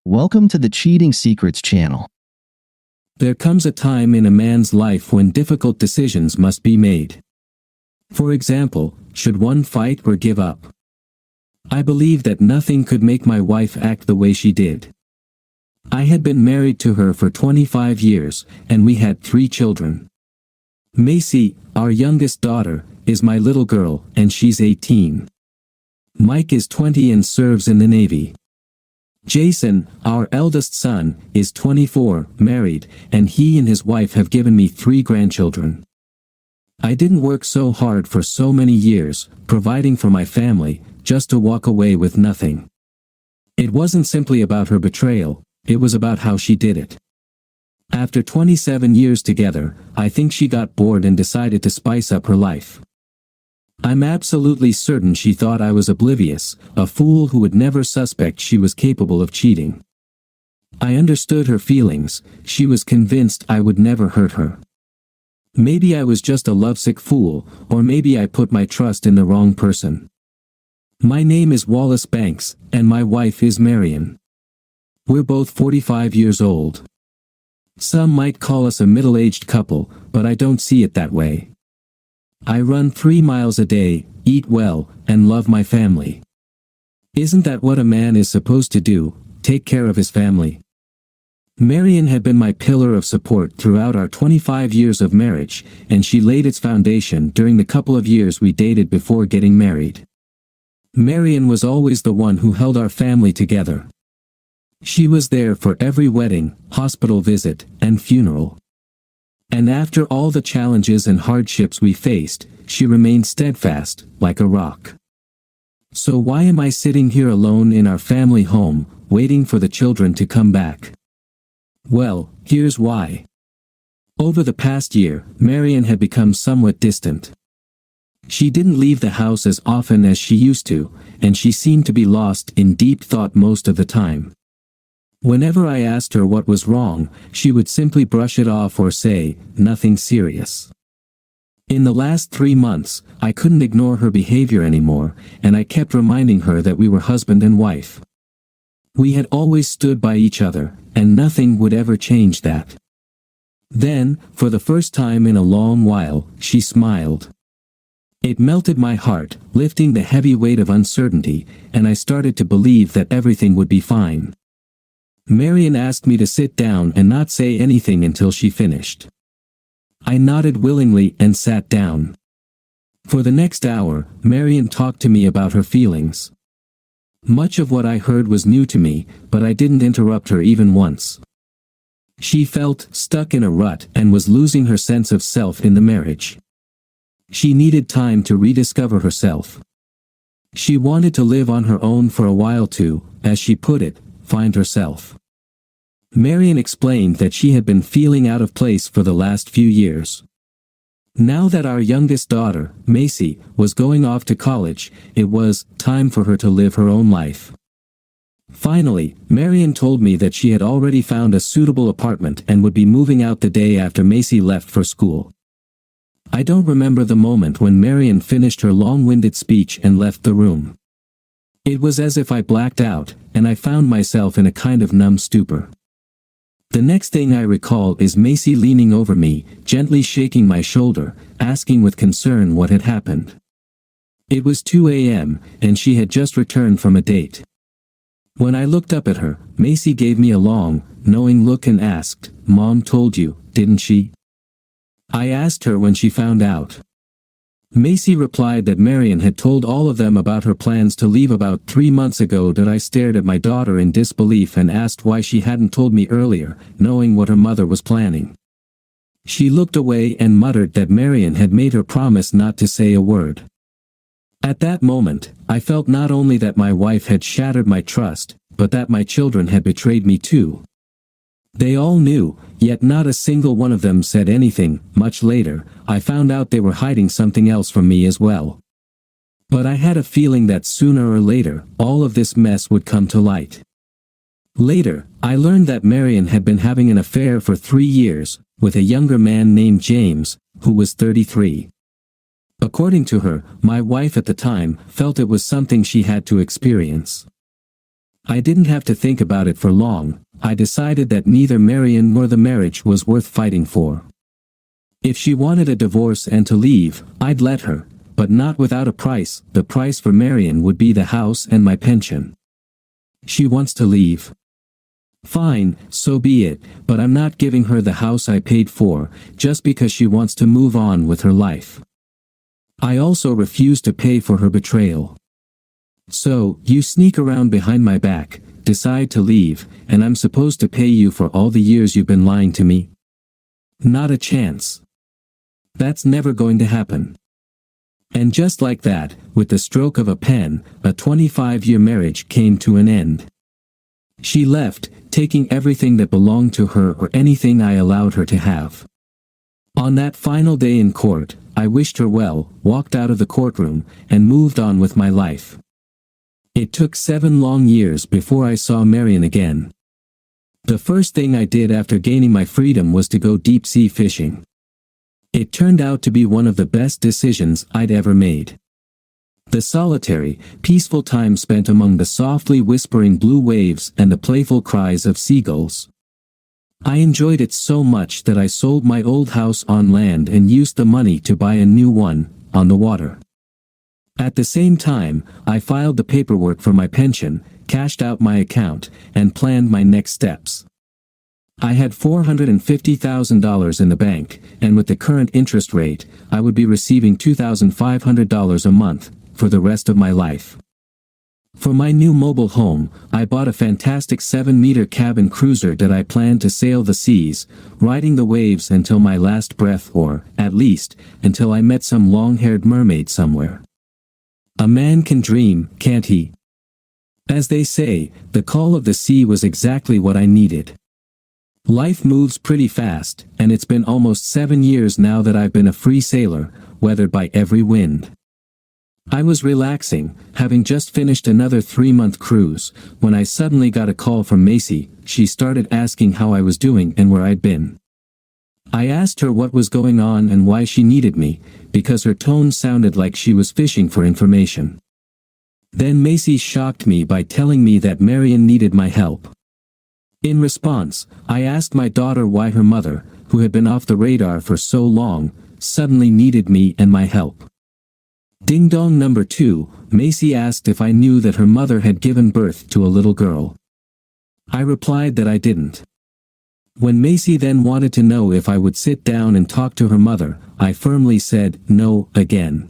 Welcome to the Cheating Secrets channel. There comes a time in a man's life when difficult decisions must be made. For example, should one fight or give up? I believe that nothing could make my wife act the way she did. I had been married to her for 25 years, and we had 3 children. Macy, our youngest daughter, is my little girl, and she's 18. Mike is 20 and serves in the Navy. Jason, our eldest son, is 24, married, and he and his wife have given me 3 grandchildren. I didn't work so hard for so many years, providing for my family, just to walk away with nothing. It wasn't simply about her betrayal, it was about how she did it. After 27 years together, I think she got bored and decided to spice up her life. I'm absolutely certain she thought I was oblivious, a fool who would never suspect she was capable of cheating. I understood her feelings, she was convinced I would never hurt her. Maybe I was just a lovesick fool, or maybe I put my trust in the wrong person. My name is Wallace Banks, and my wife is Marion. We're both 45 years old. Some might call us a middle-aged couple, but I don't see it that way. I run 3 miles a day, eat well, and love my family. Isn't that what a man is supposed to do, take care of his family? Marion had been my pillar of support throughout our 25 years of marriage, and she laid its foundation during the couple of years we dated before getting married. Marion was always the one who held our family together. She was there for every wedding, hospital visit, and funeral. And after all the challenges and hardships we faced, she remained steadfast, like a rock. So why am I sitting here alone in our family home, waiting for the children to come back? Well, here's why. Over the past year, Marion had become somewhat distant. She didn't leave the house as often as she used to, and she seemed to be lost in deep thought most of the time. Whenever I asked her what was wrong, she would simply brush it off or say, "Nothing serious." In the last 3 months, I couldn't ignore her behavior anymore, and I kept reminding her that we were husband and wife. We had always stood by each other, and nothing would ever change that. Then, for the first time in a long while, she smiled. It melted my heart, lifting the heavy weight of uncertainty, and I started to believe that everything would be fine. Marion asked me to sit down and not say anything until she finished. I nodded willingly and sat down. For the next hour, Marion talked to me about her feelings. Much of what I heard was new to me, but I didn't interrupt her even once. She felt stuck in a rut and was losing her sense of self in the marriage. She needed time to rediscover herself. She wanted to live on her own for a while to, as she put it, find herself. Marion explained that she had been feeling out of place for the last few years. Now that our youngest daughter, Macy, was going off to college, it was time for her to live her own life. Finally, Marion told me that she had already found a suitable apartment and would be moving out the day after Macy left for school. I don't remember the moment when Marion finished her long-winded speech and left the room. It was as if I blacked out, and I found myself in a kind of numb stupor. The next thing I recall is Macy leaning over me, gently shaking my shoulder, asking with concern what had happened. It was 2 a.m., and she had just returned from a date. When I looked up at her, Macy gave me a long, knowing look and asked, "Mom told you, didn't she?" I asked her when she found out. Macy replied that Marion had told all of them about her plans to leave about 3 months ago. That I stared at my daughter in disbelief and asked why she hadn't told me earlier, knowing what her mother was planning. She looked away and muttered that Marion had made her promise not to say a word. At that moment, I felt not only that my wife had shattered my trust, but that my children had betrayed me too. They all knew, yet not a single one of them said anything. Much later, I found out they were hiding something else from me as well. But I had a feeling that sooner or later, all of this mess would come to light. Later, I learned that Marion had been having an affair for 3 years, with a younger man named James, who was 33. According to her, my wife at the time felt it was something she had to experience. I didn't have to think about it for long. I decided that neither Marion nor the marriage was worth fighting for. If she wanted a divorce and to leave, I'd let her, but not without a price. The price for Marion would be the house and my pension. She wants to leave. Fine, so be it, but I'm not giving her the house I paid for, just because she wants to move on with her life. I also refuse to pay for her betrayal. So, you sneak around behind my back, decide to leave, and I'm supposed to pay you for all the years you've been lying to me? Not a chance. That's never going to happen. And just like that, with the stroke of a pen, a 25-year marriage came to an end. She left, taking everything that belonged to her or anything I allowed her to have. On that final day in court, I wished her well, walked out of the courtroom, and moved on with my life. It took 7 long years before I saw Marion again. The first thing I did after gaining my freedom was to go deep-sea fishing. It turned out to be one of the best decisions I'd ever made. The solitary, peaceful time spent among the softly whispering blue waves and the playful cries of seagulls. I enjoyed it so much that I sold my old house on land and used the money to buy a new one, on the water. At the same time, I filed the paperwork for my pension, cashed out my account, and planned my next steps. I had $450,000 in the bank, and with the current interest rate, I would be receiving $2,500 a month, for the rest of my life. For my new mobile home, I bought a fantastic 7-meter cabin cruiser that I planned to sail the seas, riding the waves until my last breath or, at least, until I met some long-haired mermaid somewhere. A man can dream, can't he? As they say, the call of the sea was exactly what I needed. Life moves pretty fast, and it's been almost 7 years now that I've been a free sailor, weathered by every wind. I was relaxing, having just finished another 3-month cruise, when I suddenly got a call from Macy. She started asking how I was doing and where I'd been. I asked her what was going on and why she needed me, because her tone sounded like she was fishing for information. Then Macy shocked me by telling me that Marion needed my help. In response, I asked my daughter why her mother, who had been off the radar for so long, suddenly needed me and my help. Ding dong number 2, Macy asked if I knew that her mother had given birth to a little girl. I replied that I didn't. When Macy then wanted to know if I would sit down and talk to her mother, I firmly said no again.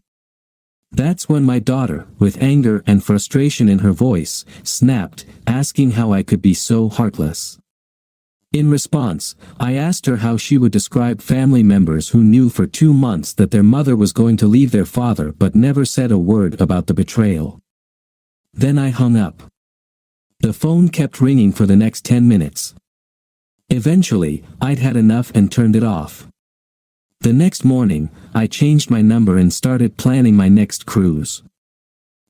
That's when my daughter, with anger and frustration in her voice, snapped, asking how I could be so heartless. In response, I asked her how she would describe family members who knew for 2 months that their mother was going to leave their father but never said a word about the betrayal. Then I hung up. The phone kept ringing for the next 10 minutes. Eventually, I'd had enough and turned it off. The next morning, I changed my number and started planning my next cruise.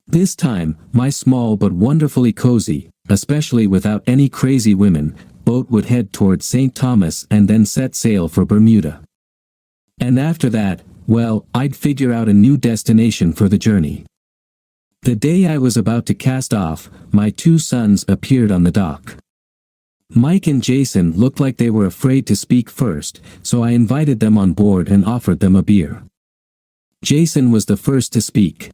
This time, my small but wonderfully cozy, especially without any crazy women, boat would head toward St. Thomas and then set sail for Bermuda. And after that, well, I'd figure out a new destination for the journey. The day I was about to cast off, my 2 sons appeared on the dock. Mike and Jason looked like they were afraid to speak first, so I invited them on board and offered them a beer. Jason was the first to speak.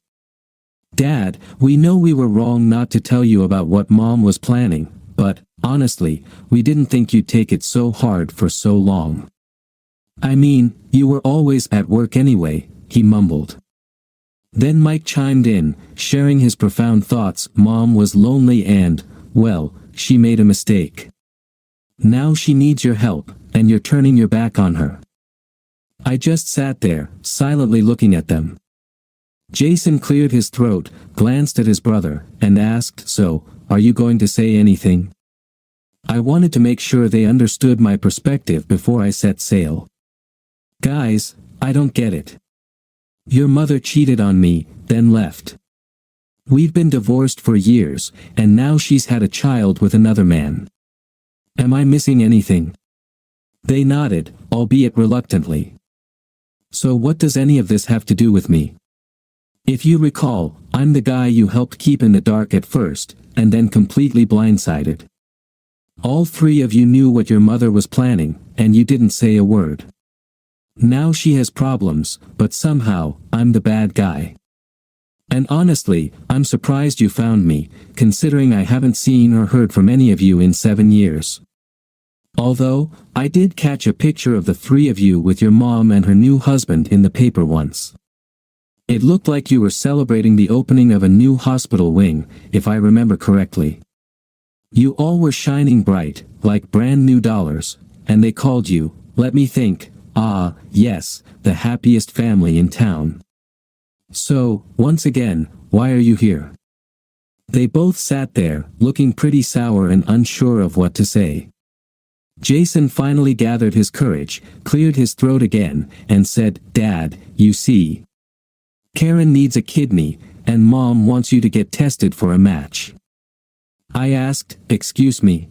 "Dad, we know we were wrong not to tell you about what Mom was planning, but, honestly, we didn't think you'd take it so hard for so long. I mean, you were always at work anyway," he mumbled. Then Mike chimed in, sharing his profound thoughts. "Mom was lonely and, well, she made a mistake. Now she needs your help, and you're turning your back on her." I just sat there, silently looking at them. Jason cleared his throat, glanced at his brother, and asked, "So, are you going to say anything?" I wanted to make sure they understood my perspective before I set sail. "Guys, I don't get it. Your mother cheated on me, then left. We've been divorced for years, and now she's had a child with another man. Am I missing anything?" They nodded, albeit reluctantly. "So what does any of this have to do with me? If you recall, I'm the guy you helped keep in the dark at first, and then completely blindsided. All three of you knew what your mother was planning, and you didn't say a word. Now she has problems, but somehow, I'm the bad guy. And honestly, I'm surprised you found me, considering I haven't seen or heard from any of you in 7 years. Although, I did catch a picture of the three of you with your mom and her new husband in the paper once. It looked like you were celebrating the opening of a new hospital wing, if I remember correctly. You all were shining bright, like brand new dollars, and they called you, let me think, yes, the happiest family in town. So, once again, why are you here? They both sat there, looking pretty sour and unsure of what to say. Jason finally gathered his courage, cleared his throat again, and said, Dad, you see. Karen needs a kidney, and Mom wants you to get tested for a match. I asked, excuse me?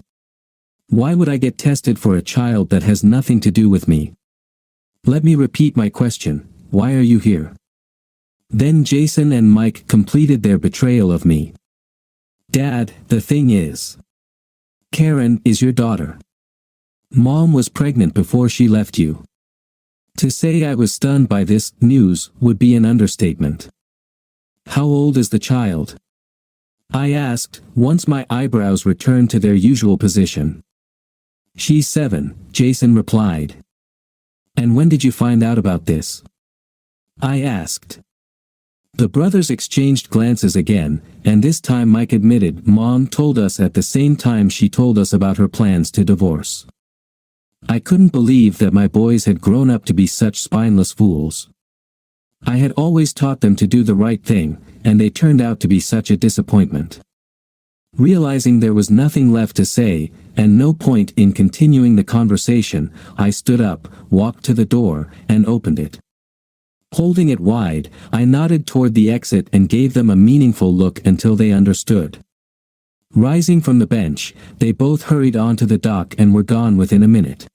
Why would I get tested for a child that has nothing to do with me? Let me repeat my question, why are you here? Then Jason and Mike completed their betrayal of me. Dad, the thing is, Karen is your daughter. Mom was pregnant before she left you. To say I was stunned by this news would be an understatement. How old is the child? I asked, once my eyebrows returned to their usual position. She's 7, Jason replied. And when did you find out about this? I asked. The brothers exchanged glances again, and this time Mike admitted Mom told us at the same time she told us about her plans to divorce. I couldn't believe that my boys had grown up to be such spineless fools. I had always taught them to do the right thing, and they turned out to be such a disappointment. Realizing there was nothing left to say, and no point in continuing the conversation, I stood up, walked to the door, and opened it. Holding it wide, I nodded toward the exit and gave them a meaningful look until they understood. Rising from the bench, they both hurried onto the dock and were gone within a minute.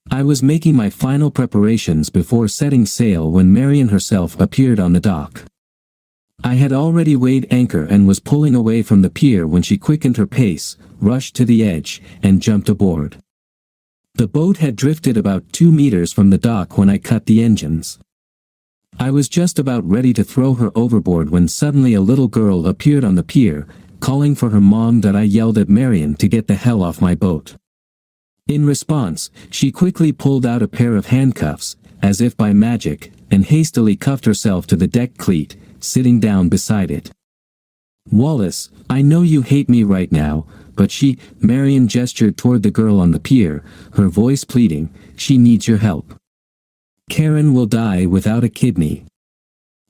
I was making my final preparations before setting sail when Marian herself appeared on the dock. I had already weighed anchor and was pulling away from the pier when she quickened her pace, rushed to the edge, and jumped aboard. The boat had drifted about 2 meters from the dock when I cut the engines. I was just about ready to throw her overboard when suddenly a little girl appeared on the pier, calling for her mom. That I yelled at Marian to get the hell off my boat. In response, she quickly pulled out a pair of handcuffs, as if by magic, and hastily cuffed herself to the deck cleat, sitting down beside it. Wallace, I know you hate me right now, but Marian gestured toward the girl on the pier, her voice pleading, she needs your help. Karen will die without a kidney.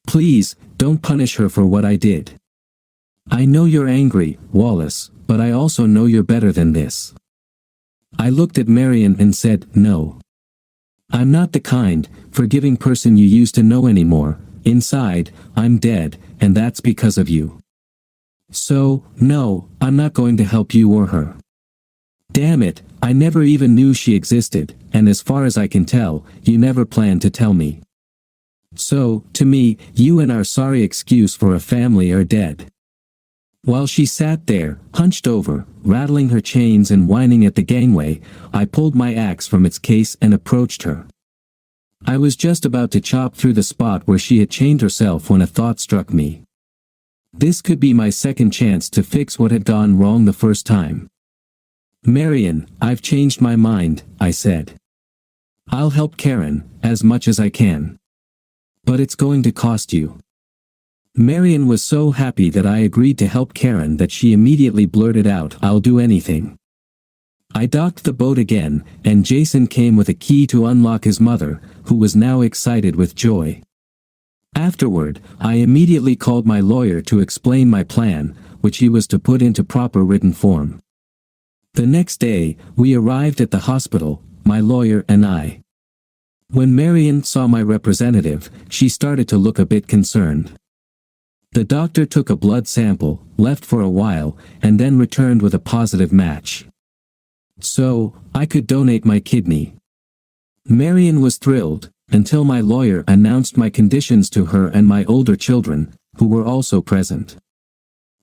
Please, don't punish her for what I did. I know you're angry, Wallace, but I also know you're better than this. I looked at Marian and said, no. I'm not the kind, forgiving person you used to know anymore. Inside, I'm dead, and that's because of you. So, no, I'm not going to help you or her. Damn it, I never even knew she existed, and as far as I can tell, you never planned to tell me. So, to me, you and our sorry excuse for a family are dead. While she sat there, hunched over, rattling her chains and whining at the gangway, I pulled my axe from its case and approached her. I was just about to chop through the spot where she had chained herself when a thought struck me. This could be my second chance to fix what had gone wrong the first time. Marian, I've changed my mind, I said. I'll help Karen, as much as I can. But it's going to cost you. Marian was so happy that I agreed to help Karen that she immediately blurted out, I'll do anything. I docked the boat again, and Jason came with a key to unlock his mother, who was now excited with joy. Afterward, I immediately called my lawyer to explain my plan, which he was to put into proper written form. The next day, we arrived at the hospital, my lawyer and I. When Marian saw my representative, she started to look a bit concerned. The doctor took a blood sample, left for a while, and then returned with a positive match. So, I could donate my kidney. Marian was thrilled, until my lawyer announced my conditions to her and my older children, who were also present.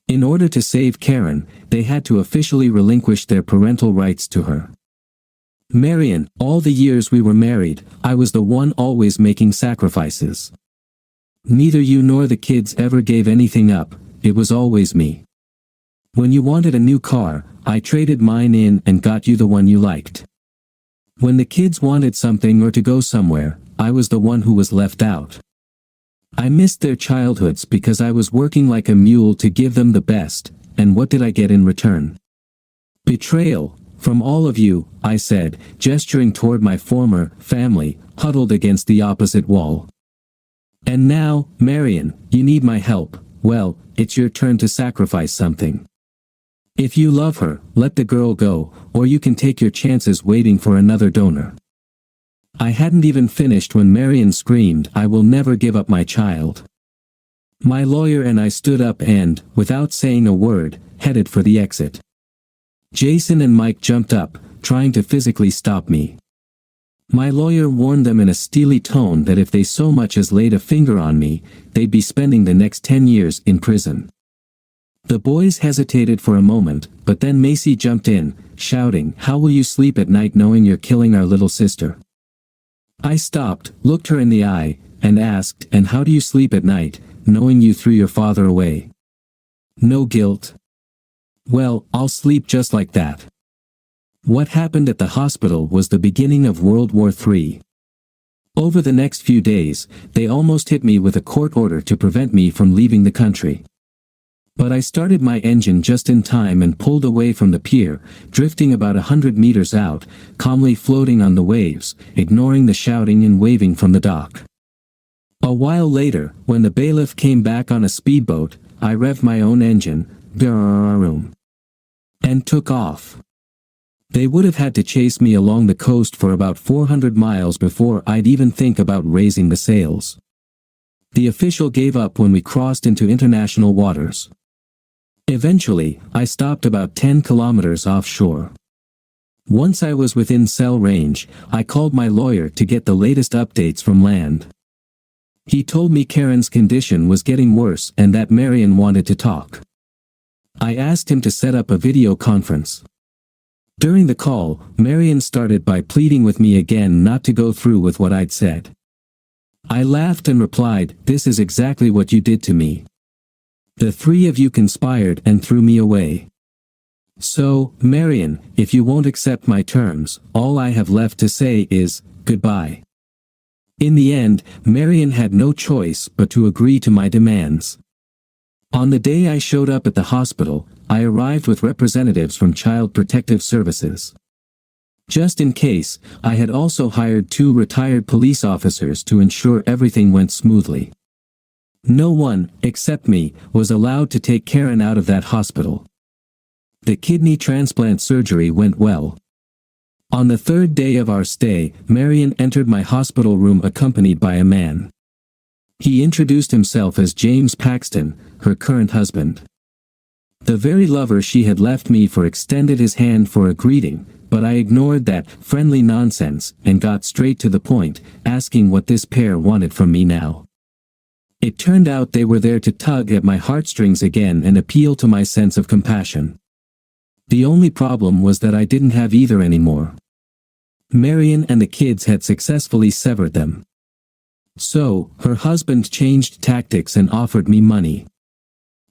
In order to save Karen, they had to officially relinquish their parental rights to her. Marion, all the years we were married, I was the one always making sacrifices. Neither you nor the kids ever gave anything up, it was always me. When you wanted a new car, I traded mine in and got you the one you liked. When the kids wanted something or to go somewhere, I was the one who was left out. I missed their childhoods because I was working like a mule to give them the best, and what did I get in return? Betrayal, from all of you, I said, gesturing toward my former family, huddled against the opposite wall. And now, Marion, you need my help. Well, it's your turn to sacrifice something. If you love her, let the girl go, or you can take your chances waiting for another donor. I hadn't even finished when Marion screamed, I will never give up my child. My lawyer and I stood up and, without saying a word, headed for the exit. Jason and Mike jumped up, trying to physically stop me. My lawyer warned them in a steely tone that if they so much as laid a finger on me, they'd be spending the next 10 years in prison. The boys hesitated for a moment, but then Macy jumped in, shouting, how will you sleep at night knowing you're killing our little sister? I stopped, looked her in the eye, and asked, and how do you sleep at night, knowing you threw your father away? No guilt. Well, I'll sleep just like that. What happened at the hospital was the beginning of World War III. Over the next few days, they almost hit me with a court order to prevent me from leaving the country. But I started my engine just in time and pulled away from the pier, drifting about 100 meters out, calmly floating on the waves, ignoring the shouting and waving from the dock. A while later, when the bailiff came back on a speedboat, I revved my own engine, and took off. They would have had to chase me along the coast for about 400 miles before I'd even think about raising the sails. The official gave up when we crossed into international waters. Eventually, I stopped about 10 kilometers offshore. Once I was within cell range, I called my lawyer to get the latest updates from land. He told me Karen's condition was getting worse and that Marion wanted to talk. I asked him to set up a video conference. During the call, Marion started by pleading with me again not to go through with what I'd said. I laughed and replied, this is exactly what you did to me. The three of you conspired and threw me away. So, Marion, if you won't accept my terms, all I have left to say is, goodbye. In the end, Marion had no choice but to agree to my demands. On the day I showed up at the hospital, I arrived with representatives from Child Protective Services. Just in case, I had also hired 2 retired police officers to ensure everything went smoothly. No one, except me, was allowed to take Karen out of that hospital. The kidney transplant surgery went well. On the 3rd day of our stay, Marion entered my hospital room accompanied by a man. He introduced himself as James Paxton, her current husband. The very lover she had left me for extended his hand for a greeting, but I ignored that friendly nonsense and got straight to the point, asking what this pair wanted from me now. It turned out they were there to tug at my heartstrings again and appeal to my sense of compassion. The only problem was that I didn't have either anymore. Marion and the kids had successfully severed them. So, her husband changed tactics and offered me money.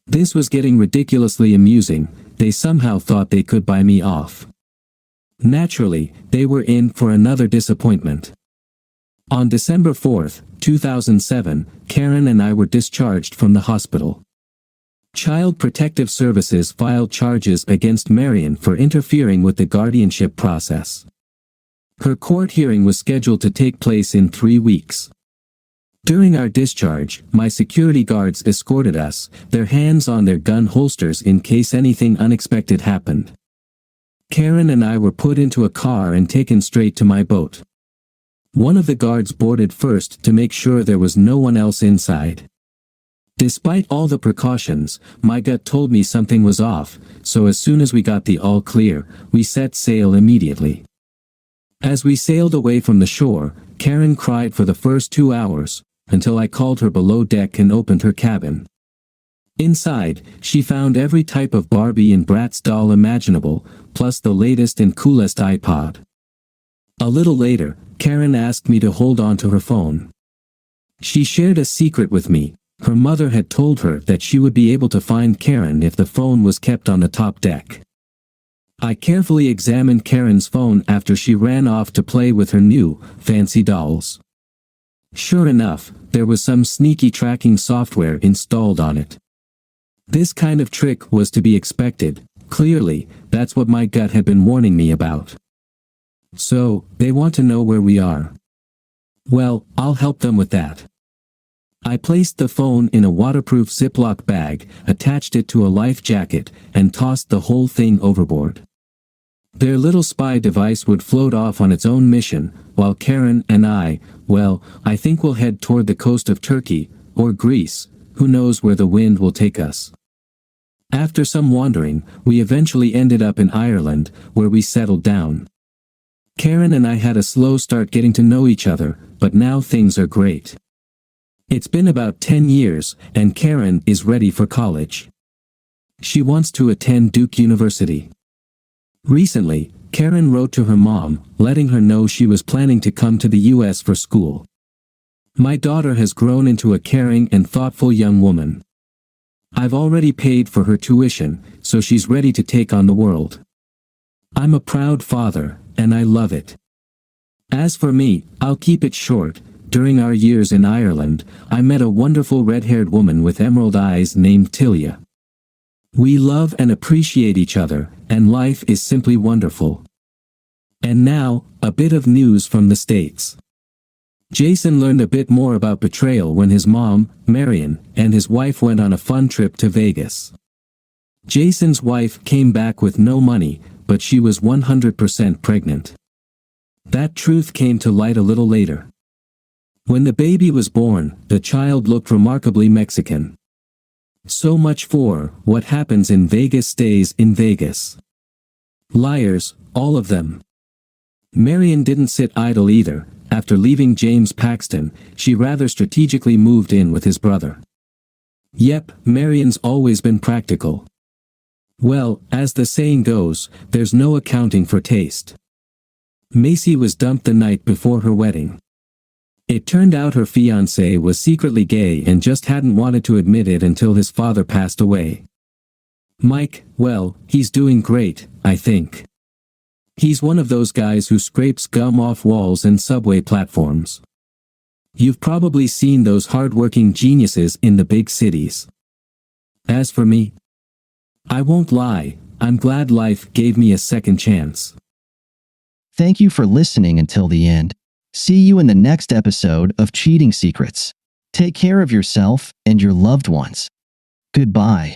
This was getting ridiculously amusing, they somehow thought they could buy me off. Naturally, they were in for another disappointment. On December 4, 2007, Karen and I were discharged from the hospital. Child Protective Services filed charges against Marion for interfering with the guardianship process. Her court hearing was scheduled to take place in 3 weeks. During our discharge, my security guards escorted us, their hands on their gun holsters in case anything unexpected happened. Karen and I were put into a car and taken straight to my boat. One of the guards boarded first to make sure there was no one else inside. Despite all the precautions, my gut told me something was off, so as soon as we got the all clear, we set sail immediately. As we sailed away from the shore, Karen cried for the first 2 hours, until I called her below deck and opened her cabin. Inside, she found every type of Barbie and Bratz doll imaginable, plus the latest and coolest iPod. A little later, Karen asked me to hold on to her phone. She shared a secret with me. Her mother had told her that she would be able to find Karen if the phone was kept on the top deck. I carefully examined Karen's phone after she ran off to play with her new, fancy dolls. Sure enough, there was some sneaky tracking software installed on it. This kind of trick was to be expected. Clearly, that's what my gut had been warning me about. So, they want to know where we are. Well, I'll help them with that. I placed the phone in a waterproof Ziploc bag, attached it to a life jacket, and tossed the whole thing overboard. Their little spy device would float off on its own mission, while Karen and I think we'll head toward the coast of Turkey, or Greece, who knows where the wind will take us. After some wandering, we eventually ended up in Ireland, where we settled down. Karen and I had a slow start getting to know each other, but now things are great. It's been about 10 years, and Karen is ready for college. She wants to attend Duke University. Recently, Karen wrote to her mom, letting her know she was planning to come to the US for school. My daughter has grown into a caring and thoughtful young woman. I've already paid for her tuition, so she's ready to take on the world. I'm a proud father, and I love it. As for me, I'll keep it short. During our years in Ireland, I met a wonderful red-haired woman with emerald eyes named Tilia. We love and appreciate each other, and life is simply wonderful. And now, a bit of news from the States. Jason learned a bit more about betrayal when his mom, Marion, and his wife went on a fun trip to Vegas. Jason's wife came back with no money, but she was 100% pregnant. That truth came to light a little later. When the baby was born, the child looked remarkably Mexican. So much for what happens in Vegas stays in Vegas. Liars, all of them. Marion didn't sit idle either. After leaving James Paxton, she rather strategically moved in with his brother. Yep, Marion's always been practical. Well, as the saying goes, there's no accounting for taste. Macy was dumped the night before her wedding. It turned out her fiancé was secretly gay and just hadn't wanted to admit it until his father passed away. Mike, well, he's doing great, I think. He's one of those guys who scrapes gum off walls and subway platforms. You've probably seen those hard-working geniuses in the big cities. As for me, I won't lie, I'm glad life gave me a second chance. Thank you for listening until the end. See you in the next episode of Cheating Secrets. Take care of yourself and your loved ones. Goodbye.